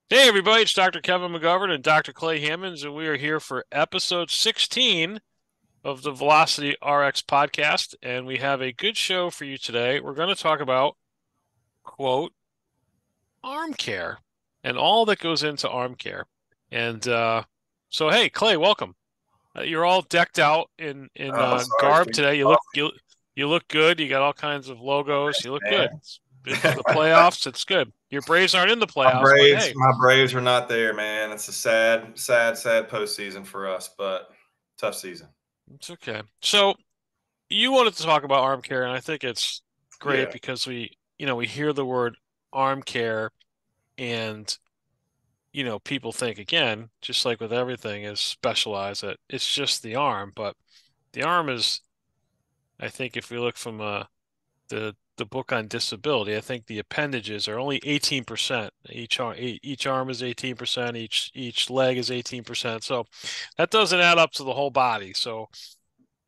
Hey everybody, it's Dr. Kevin McGovern and Dr. Clay Hammons, and we are here for episode 16 of the Velocity RX podcast. And we have a good show for you today. We're going to talk about, quote, arm care and all that goes into arm care. And so, hey, Clay, welcome. You're all decked out in Oh, sorry. garb Drinking today. coffee, You look good. You got all kinds of logos. You look good. man. It's been for the playoffs. It's good. Your Braves aren't in the My playoffs, but Braves, hey, my Braves are not there, man. It's a sad, sad, sad postseason for us, but tough season. it's okay. So you wanted to talk about arm care, and I think it's great Yeah, because we hear the word arm care and people think again, just like with everything is specialized that it's just the arm, but the arm is, I think if we look from the book on disability, I think the appendages are only 18%. Each arm is 18%, each leg is 18%. So that doesn't add up to the whole body. So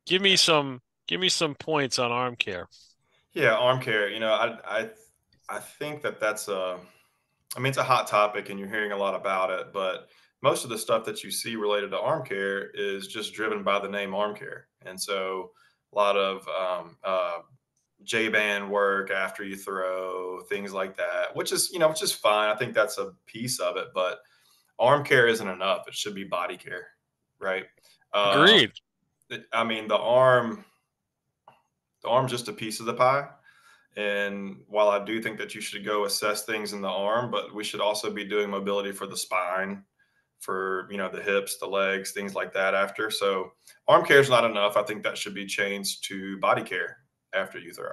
give me some give me some points on arm care. yeah. Arm care. I think that's a. I mean, it's a hot topic, and you're hearing a lot about it. But most of the stuff that you see related to arm care is just driven by the name arm care, and so a lot of J-band work after you throw, things like that, which is fine. I think that's a piece of it, but arm care isn't enough. It should be body care, right? Uh, Agreed. I mean, the arm's just a piece of the pie. And while I do think that you should go assess things in the arm, but we should also be doing mobility for the spine, for the hips, the legs, things like that after. So arm care is not enough. I think that should be changed to body care after you throw.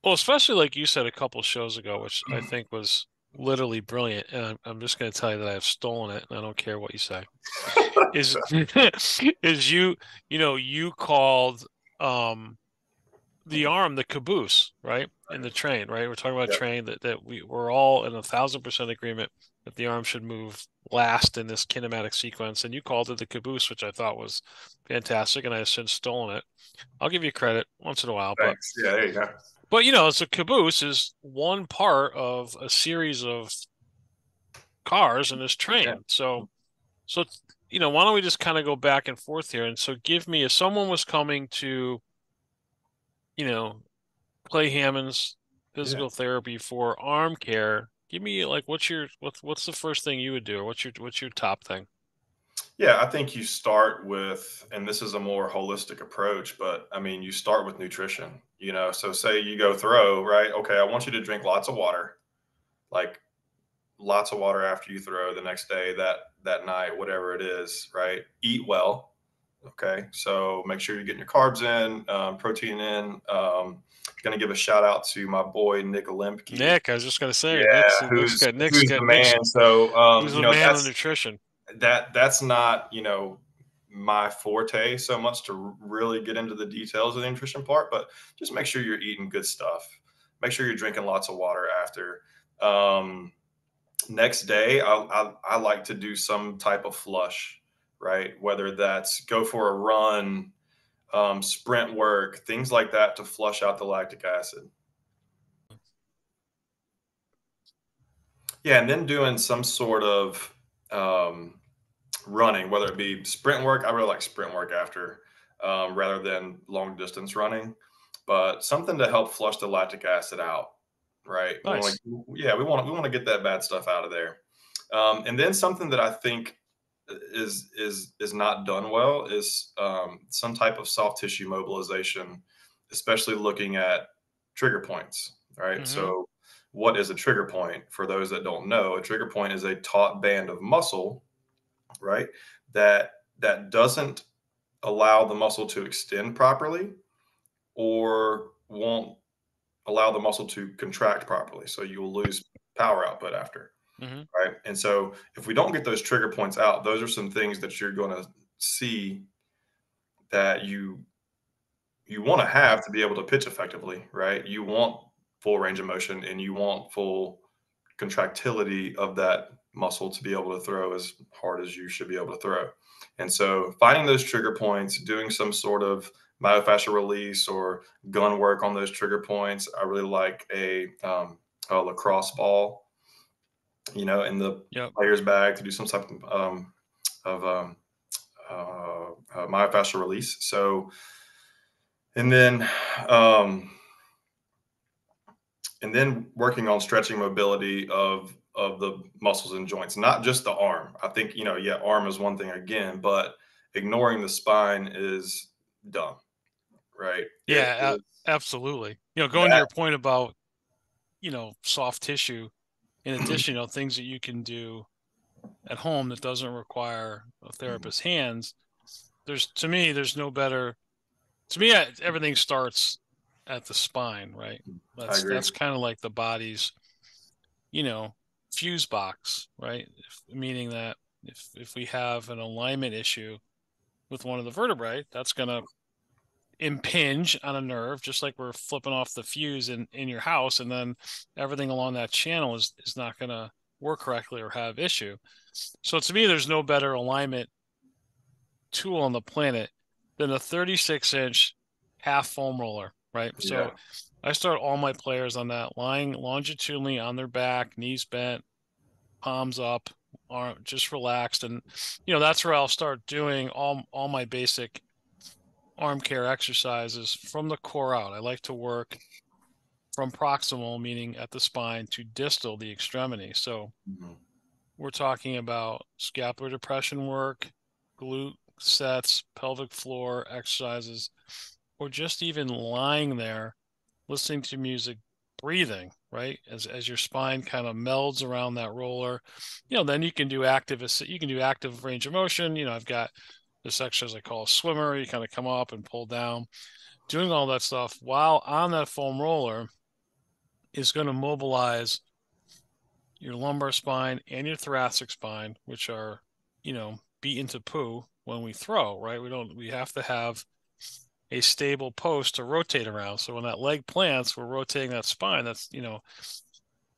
Well, especially like you said a couple shows ago, which I think was literally brilliant. And I'm just going to tell you that I have stolen it, and I don't care what you say. Is is you called um the arm the caboose, right? In the train, right? We're talking about a Yeah. train that we're all in 1,000% agreement that the arm should move last in this kinematic sequence, and you called it the caboose, which I thought was fantastic, and I have since stolen it. I'll give you credit once in a while, but Thanks. Yeah, there you go. so caboose is one part of a series of cars in this Yeah. train. So why don't we just kind of go back and forth here? And so give me, if someone was coming to, you know, Clay Hammond's Yeah. physical therapy for arm care, give me like what's the first thing you would do? Or what's your top thing? Yeah, I think you start with, and this is a more holistic approach, but I mean, you start with nutrition, So say you go throw, right? Okay, I want you to drink lots of water, like lots of water after you throw the next day, that night, whatever it is, right? Eat well. Okay, so make sure you're getting your carbs in, protein in. Going to give a shout out to my boy Nick Olimpke. Nick, I was just gonna say, Yeah, Nick's got Nick's who's the got Nick's man. So who's the man on nutrition. that's not my forte so much to really get into the details of the nutrition part, but just make sure you're eating good stuff. Make sure you're drinking lots of water after. Um, Next day, I like to do some type of flush, right? Whether that's go for a run, sprint work, things like that to flush out the lactic acid. Yeah, and then doing some sort of um, running, whether it be sprint work. I really like sprint work after, rather than long distance running, but something to help flush the lactic acid out. Right? We want Nice. to, yeah, we want to get that bad stuff out of there. And then something that I think is not done well is some type of soft tissue mobilization, especially looking at trigger points. Right? Hmm. So, what is a trigger point? For those that don't know, a trigger point is a taut band of muscle, right? That that doesn't allow the muscle to extend properly, or won't allow the muscle to contract properly. So you will lose power output after, Hmm. right? And so if we don't get those trigger points out, those are some things that you're going to see that you want to have to be able to pitch effectively, right? You want full range of motion, and you want full contractility of that muscle to be able to throw as hard as you should be able to throw. And so finding those trigger points, doing some sort of myofascial release or gun work on those trigger points. I really like a lacrosse ball. in the Yep. player's bag to do some type of myofascial release. So, and then, um, and then working on stretching mobility of the muscles and joints, not just the arm. I think, yeah, arm is one thing again, but ignoring the spine is dumb, right? It Yeah, is absolutely. Going to that. your point about, soft tissue, in addition, things that you can do at home that doesn't require a therapist's hands. To me, there's no better. To me, everything starts at the spine, right? I agree. That's kind of like the body's, you know, fuse box, right? Meaning that if we have an alignment issue with one of the vertebrae, that's going to impinge on a nerve, just like we're flipping off the fuse in your house, and then everything along that channel is not going to work correctly or have issue. So to me, there's no better alignment tool on the planet than a 36-inch half foam roller, right? So Yeah. I start all my players on that, lying longitudinally on their back, knees bent, palms up, arm just relaxed, and that's where I'll start doing all my basic arm care exercises from the core out. I like to work from proximal, meaning at the spine, to distal, the extremity. So Mhm. we're talking about scapular depression work, glute sets, pelvic floor exercises, or just even lying there, listening to music, breathing, right? As your spine kind of melds around that roller, then you can do active range of motion. I've got this exercise I call a swimmer. You kind of come up and pull down. Doing all that stuff while on that foam roller is going to mobilize your lumbar spine and your thoracic spine, which are, beaten to poo when we throw, right? We have to have a stable post to rotate around. So when that leg plants, we're rotating that spine.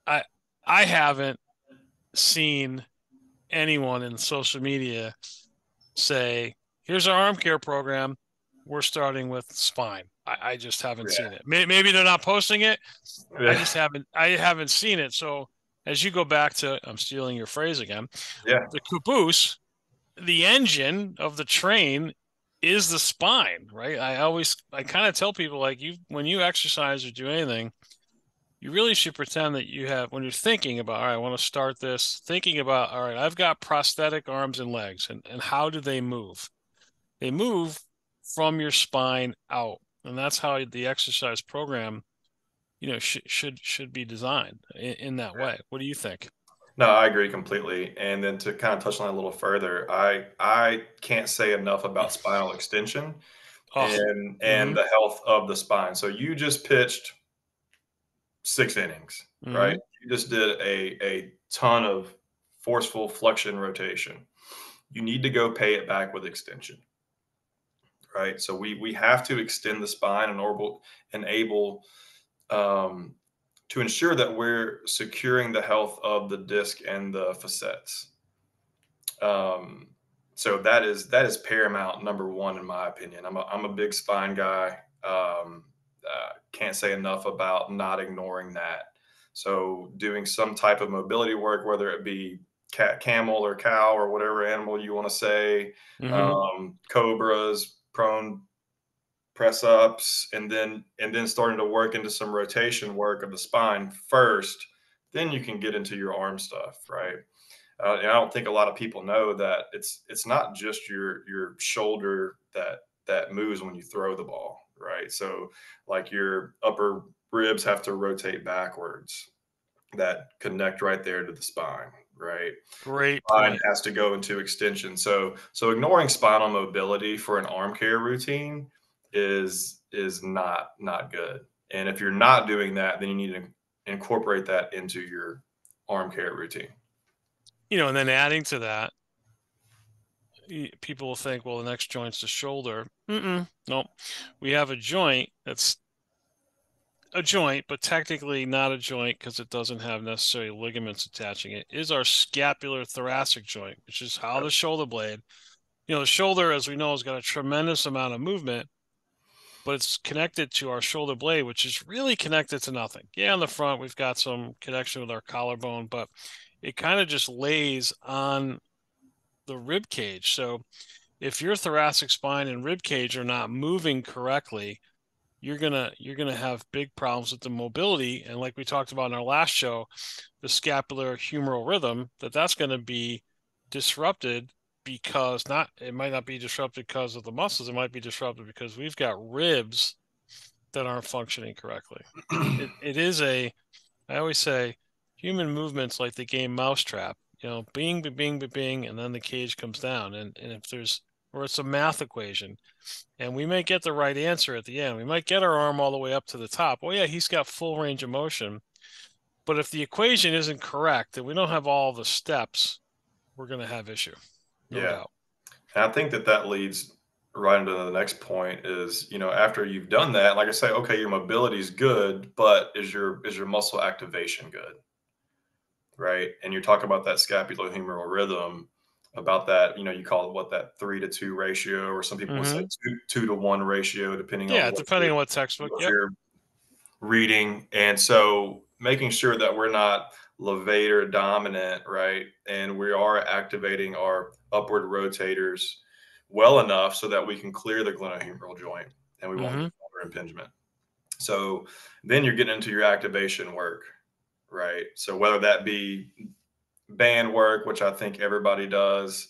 I, I haven't seen anyone in social media say, here's our arm care program. We're starting with spine. I just haven't seen Yeah. it. Maybe they're not posting it. Yeah. I haven't seen it. So as you go back to, I'm stealing your phrase again, Yeah. the caboose, the engine of the train is the spine, right? I kind of tell people, like, when you exercise or do anything, you really should pretend that you have, when you're thinking about, all right, I want to start this, thinking about, all right, I've got prosthetic arms and legs, and how do they move? They move from your spine out. And that's how the exercise program, should be designed in that way. What do you think? No, I agree completely. And then to kind of touch on that a little further, I can't say enough about spinal extension Oh, and mm-hmm, the health of the spine. So you just pitched 6 innings, right? mm-hmm. You just did a ton of forceful flexion rotation. You need to go pay it back with extension, right? So we have to extend the spine and enable um, to ensure that we're securing the health of the disc and the facets. Um, so that is paramount number one in my opinion. I'm a big spine guy. Can't say enough about not ignoring that. So doing some type of mobility work, whether it be camel or cow or whatever animal you want to say, Mm-hmm. cobras, prone press ups, and then starting to work into some rotation work of the spine first. Then you can get into your arm stuff, right? And I don't think a lot of people know that it's not just your shoulder that moves when you throw the ball, right? So like your upper ribs have to rotate backwards that connect right there to the spine, right? Great Spine point. has to go into extension. So ignoring spinal mobility for an arm care routine is not good. And if you're not doing that, then you need to incorporate that into your arm care routine. And then adding to that, people will think, well, the next joint's the shoulder. Nope. We have a joint that's a joint, but technically not a joint because it doesn't have necessarily ligaments attaching it, is our scapular thoracic joint, which is how the shoulder blade, the shoulder, as we know, has got a tremendous amount of movement, but it's connected to our shoulder blade, which is really connected to nothing. Yeah, on the front, we've got some connection with our collarbone, but it kind of just lays on the rib cage. So if your thoracic spine and rib cage are not moving correctly, you're gonna have big problems with the mobility. And like we talked about in our last show, the scapular humeral rhythm, that's going to be disrupted because not it might not be disrupted because of the muscles. It might be disrupted because we've got ribs that aren't functioning correctly. It is a I always say human movements like the game Mousetrap, bing, bing, bing, bing, bing, and then the cage comes down. And if there's, or it's a math equation, and we may get the right answer at the end. We might get our arm all the way up to the top. Oh, yeah, he's got full range of motion. But if the equation isn't correct and we don't have all the steps, we're going to have issue, no Yeah. doubt. And I think that that leads right into the next point is, after you've done that, like I say, okay, your mobility is good, but is your muscle activation good? Right. And you're talking about that scapulohumeral rhythm, about that, you call it what, that 3-to-2 ratio, or some people would say Mm-hmm. 2-to-1 ratio, depending on Yeah, depending on what textbook. what Yep. you're reading. And so making sure that we're not levator dominant, right? And we are activating our upward rotators well enough so that we can clear the glenohumeral joint and we won't Mm-hmm. get shoulder impingement. So then you're getting into your activation work, right? So whether that be band work, which I think everybody does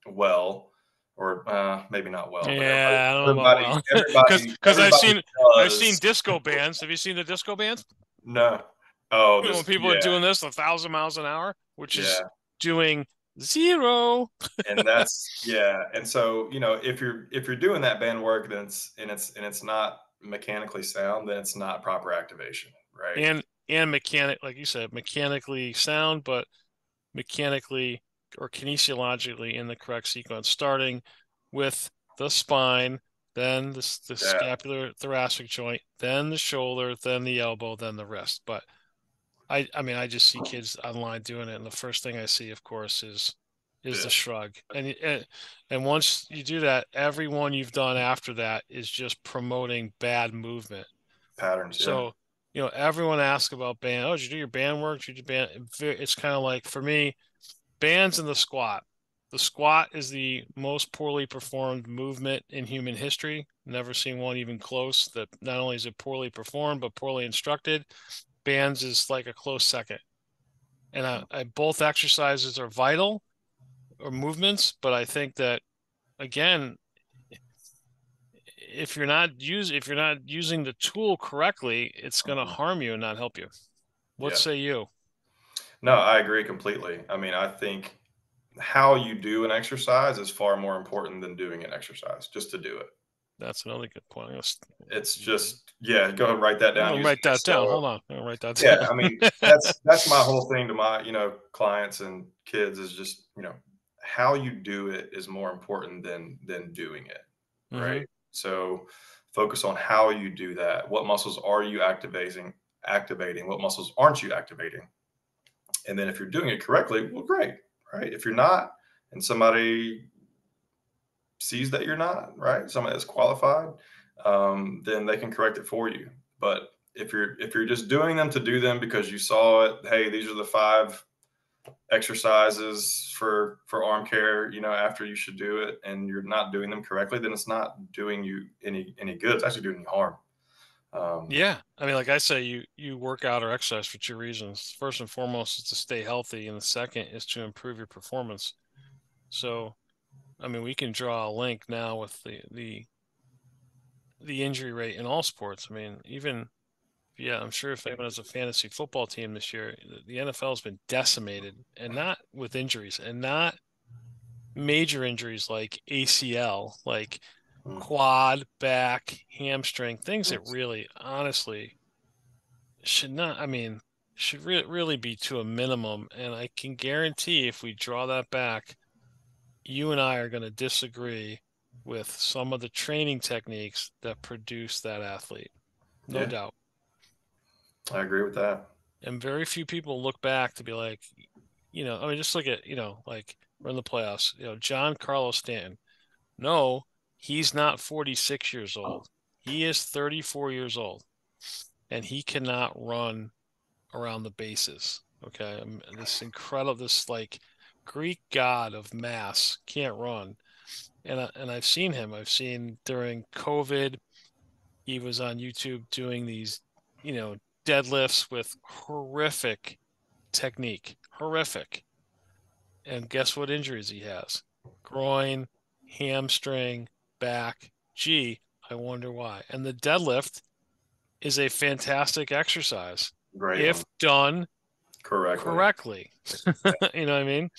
well, or maybe not well, but Yeah, I don't know about everybody, well, because everybody, because everybody I've seen does. disco bands. Have you seen the disco bands? No. Oh, When this, people are yeah, doing this 1,000 miles an hour, which is yeah. doing zero. And that's, yeah. And so, if you're doing that band work, then it's not mechanically sound, then it's not proper activation, right? And mechanic, like you said, mechanically sound, but mechanically or kinesiologically in the correct sequence, starting with the spine, then the Yeah, scapular thoracic joint, then the shoulder, then the elbow, then the wrist. But I mean, I just see kids online doing it, and the first thing I see, of course, is the yeah. shrug. And once you do that, everyone you've done after that is just promoting bad movement. Patterns, yeah. So, everyone asks about band. Oh, did you do your band work? Did you do band? It's kind of like for me, bands and the squat. The squat is the most poorly performed movement in human history. Never seen one even close. That not only is it poorly performed, but poorly instructed. Bands is like a close second. And both exercises are vital or movements, but I think that again, if you're not using the tool correctly, it's going to Mhm. harm you and not help you. What Yeah. say you? No, I agree completely. I mean, I think how you do an exercise is far more important than doing an exercise, just to do it. That's another good point. It's just, yeah, go ahead and write that I'm down. gonna Use write it that next down. to, Hold on. I'm gonna write that yeah, I mean, down. that's my whole thing to my, clients and kids is just, how you do it is more important than doing it, right? Hmm. So focus on how you do that. What muscles are you activating? What muscles aren't you activating? And then if you're doing it correctly, well, great, right? If you're not, and somebody sees that you're not, right, somebody that's qualified, then they can correct it for you. But if you're just doing them to do them because you saw it, hey, these are the 5 exercises for arm care, after you should do it, and you're not doing them correctly, then it's not doing you any good. It's actually doing you harm. Um, Yeah, I mean, like I say, you work out or exercise for two reasons. First and foremost is to stay healthy, and the second is to improve your performance. So, I mean, we can draw a link now with the injury rate in all sports. I mean, even yeah, I'm sure if anyone has a fantasy football team this year, the NFL has been decimated, and not with injuries, and not major injuries like ACL, like mm, quad, back, hamstring, things that really, honestly, should not, I mean, should really be to a minimum. And I can guarantee if we draw that back, you and I are going to disagree with some of the training techniques that produce that athlete. No yeah, doubt. I agree with that. And very few people look back to be like, I mean, just look at, like we're in the playoffs, John Carlos Stanton. No, he's not 46 years old. He is 34 years old and he cannot run around the bases. Okay, this incredible, this like Greek god of mass can't run, and I've seen him. I've seen during COVID, he was on YouTube doing these, you know, deadlifts with horrific technique, horrific. And guess what injuries he has? Groin, hamstring, back. Gee, I wonder why. And the deadlift is a fantastic exercise Great one. if done Correctly. correctly. You know what I mean?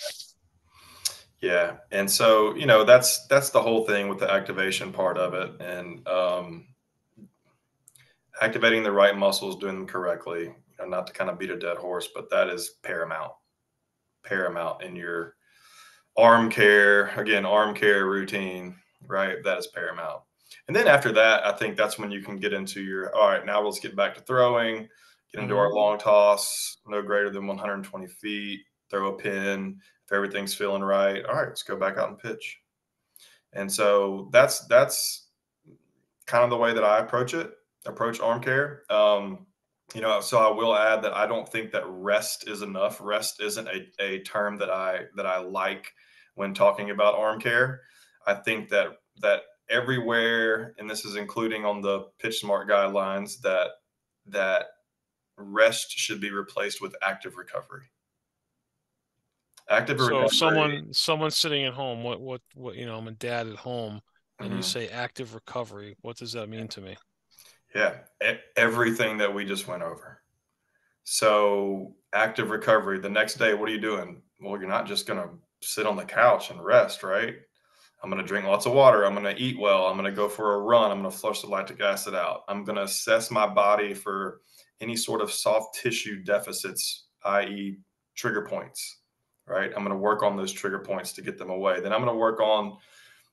Yeah. And so, that's the whole thing with the activation part of it. And activating the right muscles, doing them correctly, not to kind of beat a dead horse, but that is paramount in your arm care routine, right? That is paramount. And then after that, I think that's when you can get into your, all right, now let's get back to throwing, get into Hmm. our long toss, no greater than 120 feet, throw a pin. If everything's feeling right, all right, let's go back out and pitch. And so that's kind of the way that I approach arm care. So I will add that I don't think that rest is enough. Rest isn't a term that I like when talking about arm care. I think that everywhere, and this is including on the Pitch Smart guidelines, that rest should be replaced with active recovery. Active So if recovery. someone's sitting at home, what, I'm a dad at home, and you Mhm. say active recovery, what does that mean to me? Yeah, everything that we just went over. So, active recovery, the next day, what are you doing? Well, you're not just going to sit on the couch and rest, right? I'm going to drink lots of water. I'm going to eat well. I'm going to go for a run. I'm going to flush the lactic acid out. I'm going to assess my body for any sort of soft tissue deficits, i.e., trigger points, right? I'm going to work on those trigger points to get them away. Then I'm going to work on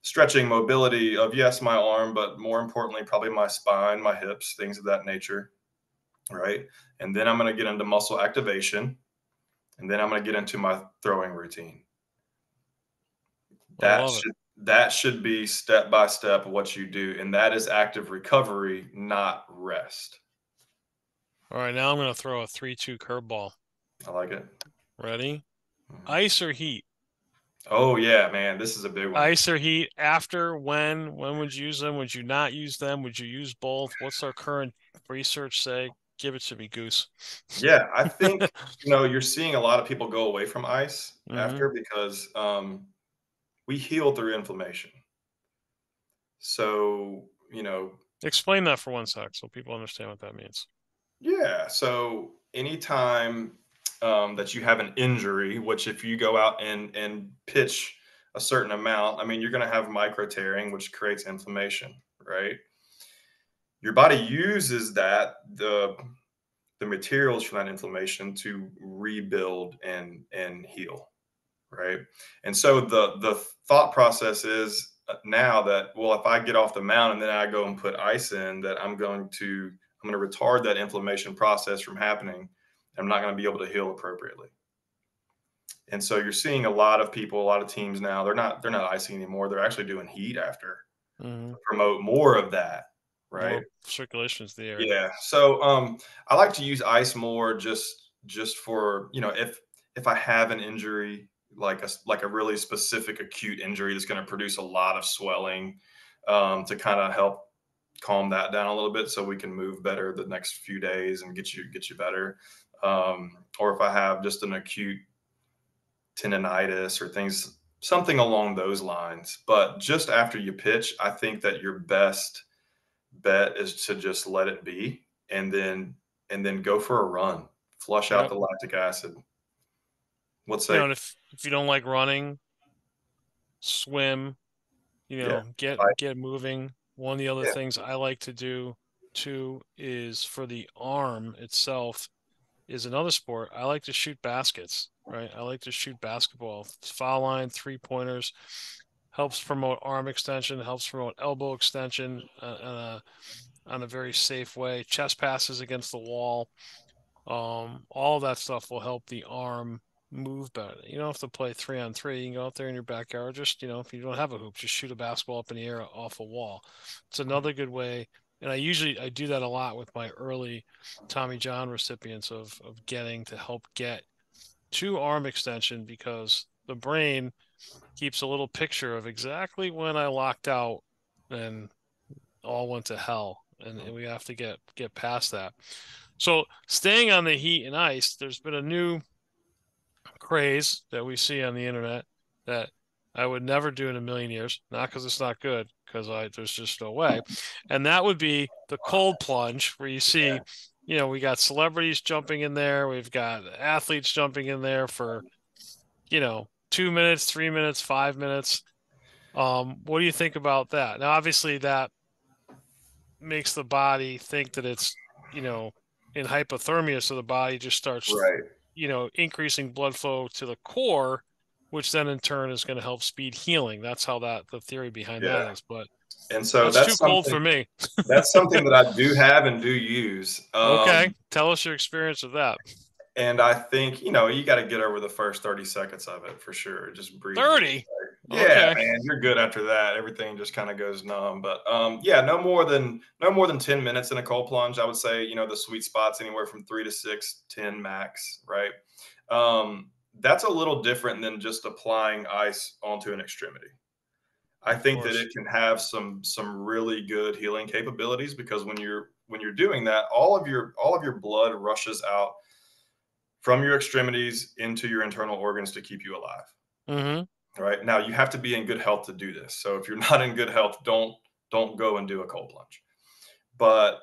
stretching mobility of, yes, my arm, but more importantly, probably my spine, my hips, things of that nature, right? And then I'm going to get into muscle activation, and then I'm going to get into my throwing routine. I love it. That should be step by step what you do, and that is active recovery, not rest. All right, now I'm going to throw a 3-2 curveball. I like it. Ready? Mhm. Ice or heat? Oh yeah, man, this is a big one. Ice or heat? After? When would you use them? Would you not use them? Would you use both? What's our current research say? Give it to me, Goose. Yeah, I think you're seeing a lot of people go away from ice Hmm. after because we heal through inflammation. So Explain that for one sec so people understand what that means. yeah. So anytime that you have an injury, which if you go out and pitch a certain amount, I mean, you're going to have micro tearing, which creates inflammation, right? Your body uses the materials from that inflammation to rebuild and heal, right? And so the thought process is now that, well, if I get off the mound and then I go and put ice in, that I'm going to retard that inflammation process from happening. I'm not going to be able to heal appropriately. And so you're seeing a lot of people, a lot of teams now, they're not icing anymore. They're actually doing heat after Hmm. to promote more of that, right? More circulation is the air. Yeah. So I like to use ice more just for, if I have an injury, like a really specific acute injury that's going to produce a lot of swelling, to kind of help calm that down a little bit so we can move better the next few days and get you better. Or if I have just an acute tendonitis or things, something along those lines. But just after you pitch, I think that your best bet is to just let it be, and then go for a run, flush out Yep. the lactic acid. Let's You know, say, and if you don't like running, swim, yeah, get moving. One of the other yeah, things I like to do too is for the arm itself is another sport. I like to shoot baskets, right? I like to shoot basketball. Foul line, three pointers helps promote arm extension, helps promote elbow extension on a very safe way. Chest passes against the wall. All that stuff will help the arm move better. You don't have to play 3-on-3. You can go out there in your backyard. Just, if you don't have a hoop, just shoot a basketball up in the air off a wall. It's another good way. And I do that a lot with my early Tommy John recipients of getting to help get to arm extension because the brain keeps a little picture of exactly when I locked out and all went to hell. And we have to get past that. So staying on the heat and ice, there's been a new craze that we see on the internet that I would never do in a million years, not because it's not good, because I there's just no way. And that would be the cold plunge, where you see, we got celebrities jumping in there, we've got athletes jumping in there for, 2 minutes, 3 minutes, 5 minutes. What do you think about that? Now, obviously, that makes the body think that it's, in hypothermia, so the body just starts, Right. increasing blood flow to the core, which then in turn is going to help speed healing. That's how the theory behind Yeah. that is. But And so that's too cold for me. that's something that I do have and do use. Okay, tell us your experience with that. And I think, you got to get over the first 30 seconds of it for sure. Just breathe deep. 30. Yeah, Okay. man, you're good after that. Everything just kind of goes numb. But yeah, no more than 10 minutes in a cold plunge. I would say, the sweet spot's anywhere from 3 to 6, 10 max, right? That's a little different than just applying ice onto an extremity. I Of think that it course. can have some really good healing capabilities because when you're doing that, all of your blood rushes out from your extremities into your internal organs to keep you alive. Mm-hmm. All right. Now you have to be in good health to do this. So if you're not in good health, don't go and do a cold plunge. But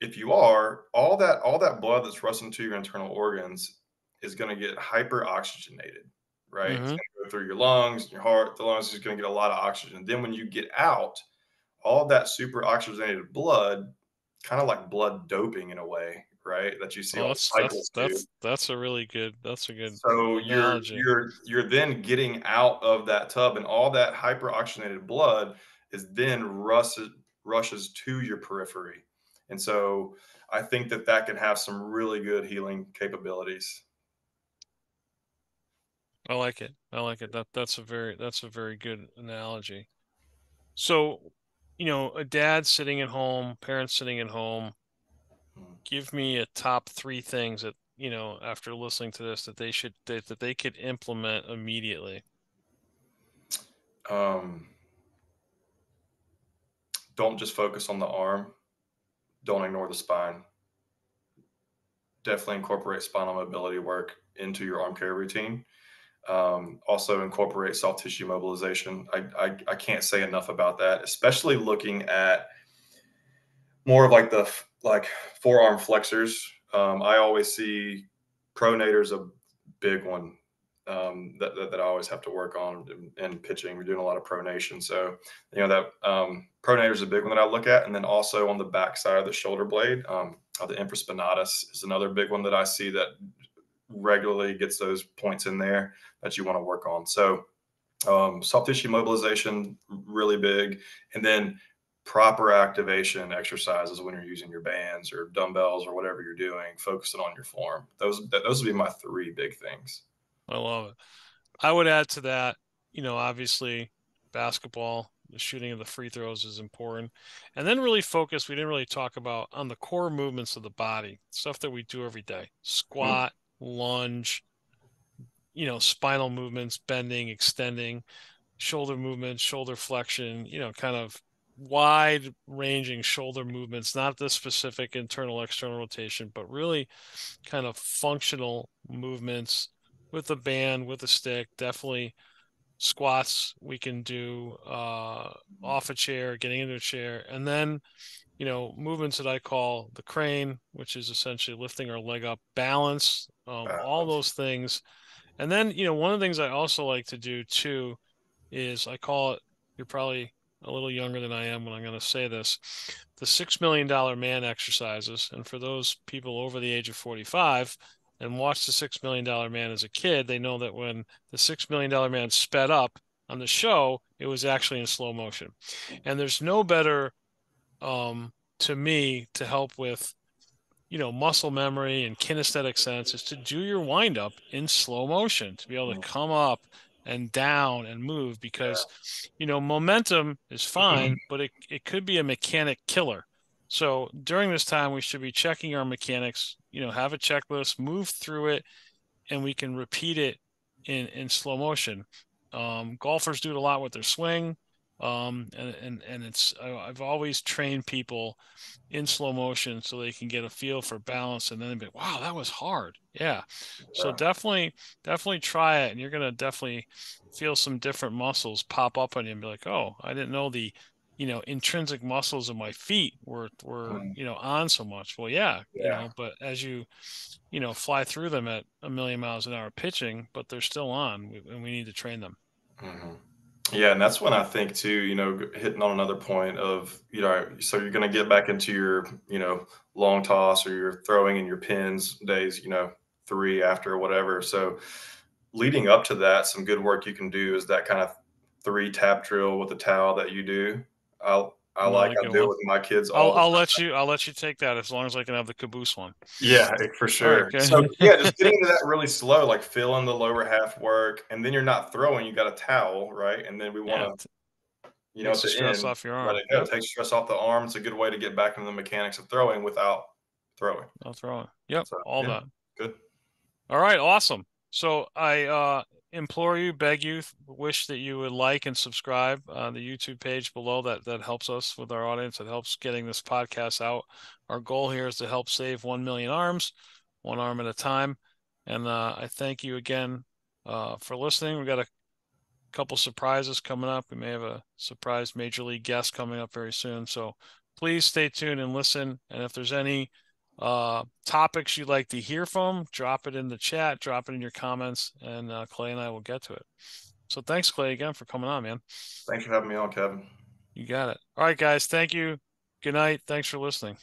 if you are, all that blood that's rushing to your internal organs is going to get hyper oxygenated, right? It's Mm-hmm. going to go through your lungs, your heart. The lungs is going to get a lot of oxygen. Then when you get out, all that super oxygenated blood, kind of like blood doping in a way, right? That you see Well, all the that's cycles do. that's that's a really good that's a good So you're analogy. you're you're then getting out of that tub, and all that hyperoxygenated blood is then rushes to your periphery, and so I think that can have some really good healing capabilities. I like it. I like it. That's a very good analogy. So, a dad sitting at home, parents sitting at home, Mm. give me a top three things that, after listening to this that they could implement immediately. Um, don't just focus on the arm. Don't ignore the spine. Definitely incorporate spinal mobility work into your arm care routine. Also incorporate soft tissue mobilization. I can't say enough about that, especially looking at more of like like forearm flexors. I always see pronator's a big one that I always have to work on in pitching. We're doing a lot of pronation, so that pronator is a big one that I look at, and then also on the back side of the shoulder blade, the infraspinatus is another big one that I see that regularly gets those points in there that you want to work on. So soft tissue mobilization, really big. And then proper activation exercises when you're using your bands or dumbbells or whatever you're doing, focusing on your form. Those would be my three big things. I love it. I would add to that, obviously basketball, the shooting of the free throws is important. And then really focus, we didn't really talk about on the core movements of the body, stuff that we do every day. Mm, Squat, lunge, spinal movements, bending, extending, shoulder movements, shoulder flexion, kind of wide ranging shoulder movements, not the specific internal external rotation, but really kind of functional movements with a band, with a stick. Definitely squats we can do off a chair, getting into a chair, and then movements that I call the crane, which is essentially lifting our leg up, balance, all balance. those things. And then one of the things I also like to do too is I call it, you're probably a little younger than I am when I'm going to say this, the $6 million man exercises. And for those people over the age of 45 and watched the $6 million man as a kid, they know that when the $6 million man sped up on the show, it was actually in slow motion. And there's no better, to me, to help with muscle memory and kinesthetic sense is to do your wind up in slow motion, to be able to Mm, come up and down and move because, yeah. momentum is fine, but it could be a mechanic killer. So during this time, we should be checking our mechanics, have a checklist, move through it, and we can repeat it in slow motion. Golfers do it a lot with their swing. And it's I've always trained people in slow motion so they can get a feel for balance, and then they'd be, wow, that was hard. Yeah. So Yeah. definitely try it, and you're gonna definitely feel some different muscles pop up on you and be like, oh, I didn't know the, intrinsic muscles of my feet were, Mhm. on so much. Well, yeah, Yeah. but as you fly through them at a million miles an hour pitching, but they're still on, and we need to train them. Mhm. Yeah, and that's when I think too, hitting on another point of, so you're going to get back into your, long toss or your throwing and your pins days, 3 after or whatever. So leading up to that, some good work you can do is that kind of 3 tap drill with the towel that you do. I I like, like I it do it one. with my kids I'll all the I'll time. let you take that as long as I can have the caboose one. Yeah, for All right, sure. So good. yeah, just getting into that really slow, like feeling the lower half work, and then you're not throwing, you got a towel, right? And then we want Yeah, to, takes at the the stress end, off your let arm. it go. Yep, Take stress off the arm. It's a good way to get back into the mechanics of throwing without throwing. I'll throw it. Yep, So all yeah, that. good. All right, awesome. So I implore you, beg you, wish that you would like and subscribe the YouTube page below. That helps us with our audience. It helps getting this podcast out. Our goal here is to help save 1 million arms, one arm at a time. And I thank you again for listening. We got a couple surprises coming up. We may have a surprise major league guest coming up very soon. So please stay tuned and listen. And if there's any topics you'd like to hear from, drop it in the chat, drop it in your comments, and Clay and I will get to it. So thanks, Clay, again for coming on, man. Thanks for having me on, Kevin. You got it. All right, guys. Thank you. Good night. Thanks for listening.